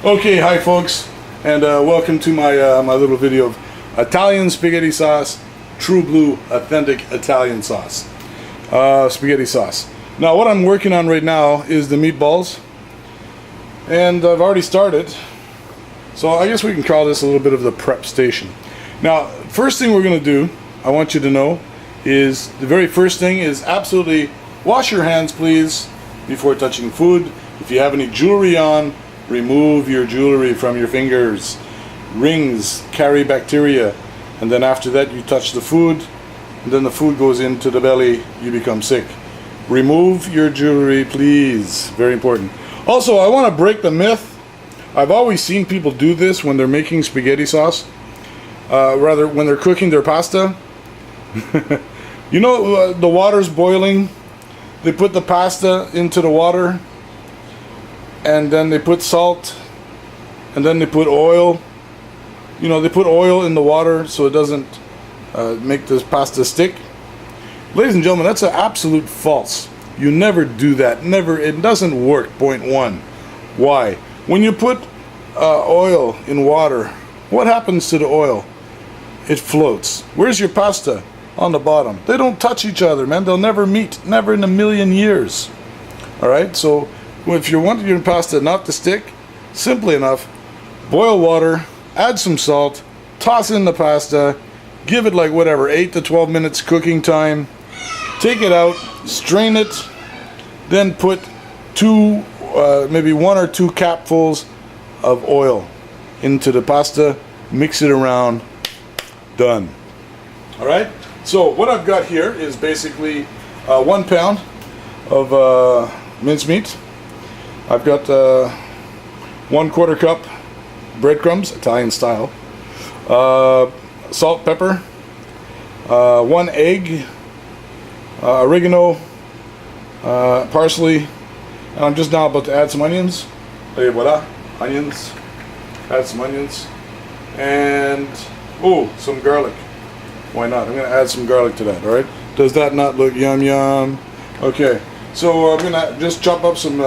Okay, hi folks, and welcome to my my little video of Italian spaghetti sauce, true blue, authentic Italian sauce, spaghetti sauce. Now, what I'm working on right now is the meatballs, and I've already started. So I guess we can call this a little bit of the prep station. Now, first thing we're going to do, I want you to know, is the very first thing is absolutely wash your hands, please, before touching food. If you have any jewelry on, remove your jewelry from your fingers. Rings carry bacteria, and then after that you touch the food, and then the food goes into the belly, you become sick. Remove your jewelry, please. Very important. Also, I want to break the myth. I've always seen people do this when they're making spaghetti sauce, rather when they're cooking their pasta. You know, the water's boiling, they put the pasta into the water, and then they put salt, and then they put oil. You know, they put oil in the water so it doesn't make this pasta stick. Ladies and gentlemen, that's an absolute false. You never do that. Never. It doesn't work. Point one. Why? When you put oil in water, what happens to the oil? It floats. Where's your pasta? On the bottom. They don't touch each other, man. They'll never meet. Never in a million years. All right? So if you want your pasta not to stick, simply enough, boil water, add some salt, toss in the pasta, give it like whatever, 8 to 12 minutes cooking time, take it out, strain it, then put maybe 1 or 2 capfuls of oil into the pasta, mix it around, done. All right? So what I've got here is basically 1 pound of mincemeat. I've got 1/4 cup breadcrumbs, Italian style, salt, pepper, 1 egg, oregano, parsley, and I'm just now about to add some onions. Et voila, onions. Add some onions, and some garlic. Why not? I'm going to add some garlic to that. All right. Does that not look yum yum? Okay. So I'm going to just chop up some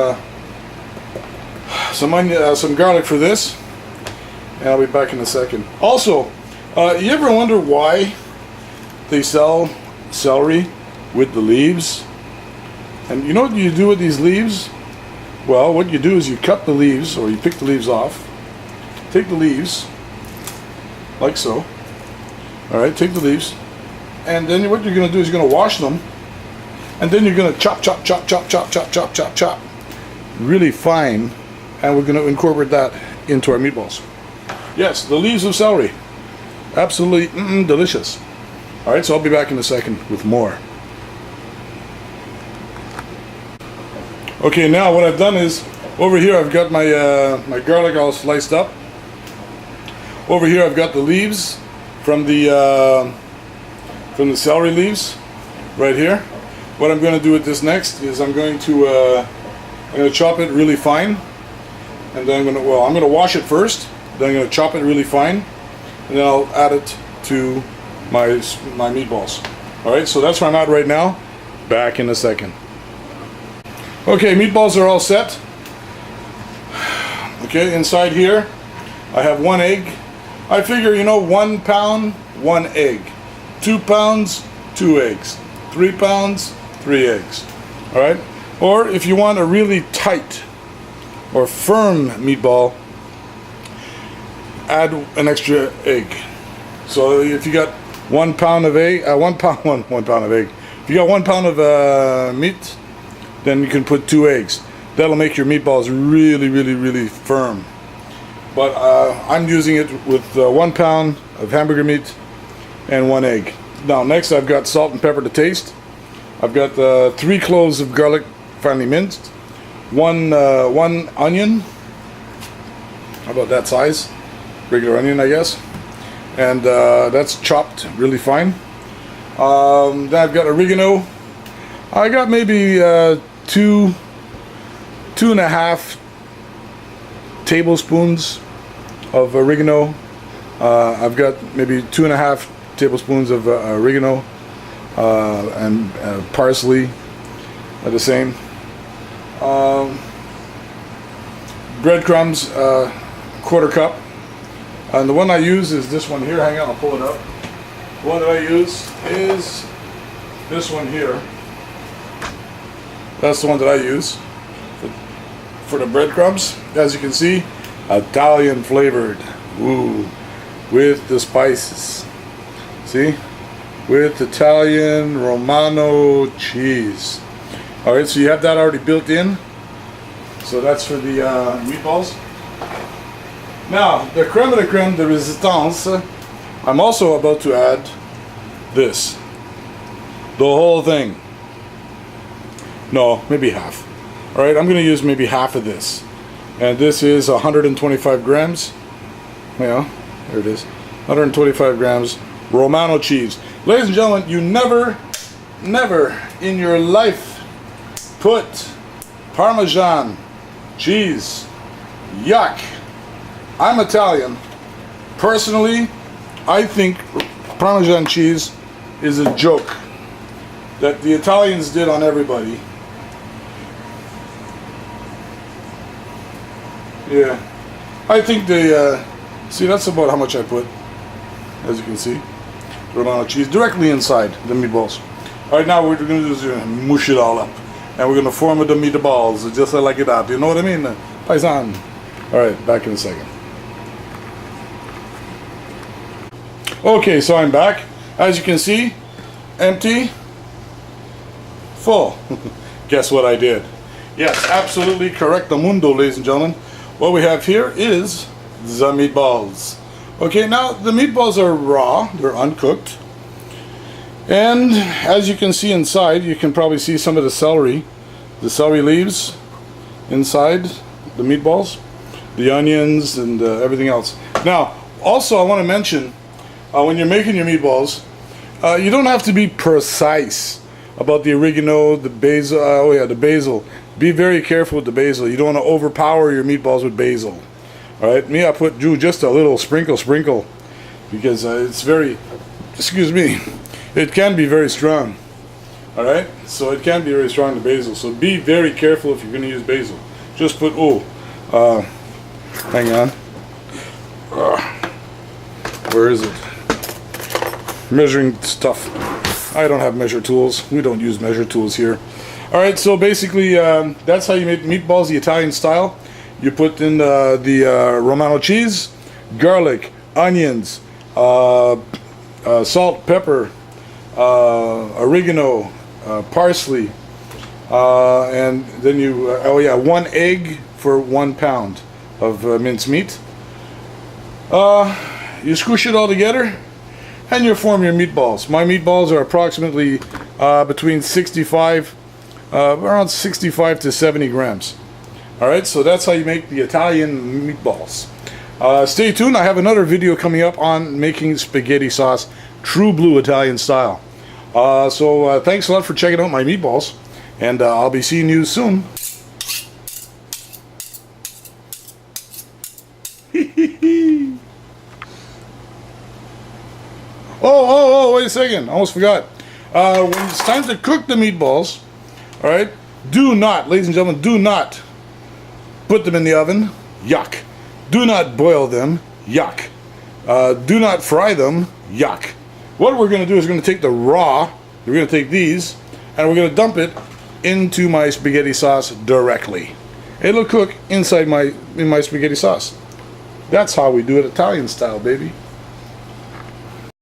onion, some garlic for this, and I'll be back in a second. Also, you ever wonder why they sell celery with the leaves? And you know what you do with these leaves? Well, what you do is you cut the leaves, or you pick the leaves off. Take the leaves, like so. All right, take the leaves, and then what you're going to do is you're going to wash them, and then you're going to chop, chop, chop, chop, chop, chop, chop, chop, chop, really fine, and we're going to incorporate that into our meatballs. Yes, the leaves of celery, absolutely delicious. All right, so I'll be back in a second with more. Okay, now what I've done is, over here I've got my my garlic all sliced up. Over here I've got the leaves from the celery leaves, right here. What I'm going to do with this next is I'm going to chop it really fine, and then I'm going to wash it first. Then I'm going to chop it really fine, and then I'll add it to my meatballs. All right, so that's where I'm at right now. Back in a second. Okay, meatballs are all set. Okay, inside here I have 1 egg. I figure, you know, 1 pound, 1 egg. 2 pounds, 2 eggs. 3 pounds, 3 eggs. All right? Or if you want a really tight or firm meatball, add an extra egg. So if you got 1 pound of egg, 1 pound of egg. If you got 1 pound of meat, then you can put 2 eggs. That'll make your meatballs really, really, really firm. But I'm using it with 1 pound of hamburger meat and 1 egg. Now next I've got salt and pepper to taste. I've got 3 cloves of garlic finely minced, 1 onion, how about that size, regular onion I guess, and that's chopped really fine. Then I've got oregano. I got maybe 2.5 tablespoons of oregano. I've got maybe 2.5 tablespoons of oregano and parsley, the same. Breadcrumbs, 1/4 cup. And the one I use is this one here. Hang on, I'll pull it up. The one that I use is this one here. That's the one that I use for the breadcrumbs. As you can see, Italian flavored. Ooh, with the spices. See? With Italian Romano cheese. Alright, so you have that already built in. So that's for the meatballs. Now, the creme de la creme de resistance, I'm also about to add this. The whole thing. No, maybe half. Alright, I'm going to use maybe half of this. And this is 125 grams. Yeah, there it is. 125 grams Romano cheese. Ladies and gentlemen, you never in your life put Parmesan cheese. Yuck. I'm Italian. Personally, I think Parmesan cheese is a joke that the Italians did on everybody. Yeah, I think they, see, that's about how much I put, as you can see. Romano cheese directly inside the meatballs. Alright, now what we're going to do is mush it all up. And we're going to form the meatballs, just like that. You know what I mean? Paisan. Alright, back in a second. Okay, so I'm back. As you can see, empty, full. Guess what I did? Yes, absolutely correct, the mundo, ladies and gentlemen. What we have here is the meatballs. Okay, now the meatballs are raw, they're uncooked. And as you can see inside, you can probably see some of the celery leaves inside the meatballs, the onions and everything else. Now, also I want to mention, when you're making your meatballs, you don't have to be precise about the oregano, the basil, the basil. Be very careful with the basil. You don't want to overpower your meatballs with basil. Alright, me, I put just a little sprinkle, because it's very, excuse me, it can be very strong. Alright, so it can be very strong, the basil. So be very careful if you're going to use basil. Just put, hang on. Where is it? Measuring stuff. I don't have measure tools. We don't use measure tools here. Alright, so basically that's how you make meatballs the Italian style. You put in the Romano cheese, garlic, onions, salt, pepper, oregano, parsley, and then you, 1 egg for 1 pound of minced meat. You squish it all together and you form your meatballs. My meatballs are approximately between around 65 to 70 grams. Alright, so that's how you make the Italian meatballs. Stay tuned, I have another video coming up on making spaghetti sauce, true blue Italian style. So thanks a lot for checking out my meatballs, and I'll be seeing you soon. Oh, wait a second, I almost forgot. When it's time to cook the meatballs, alright, do not, ladies and gentlemen, do not put them in the oven. Yuck. Do not boil them. Yuck. Do not fry them. Yuck. What we're going to do is we're going to take the raw, we're going to take these, and we're going to dump it into my spaghetti sauce directly. It'll cook inside in my spaghetti sauce. That's how we do it Italian style, baby.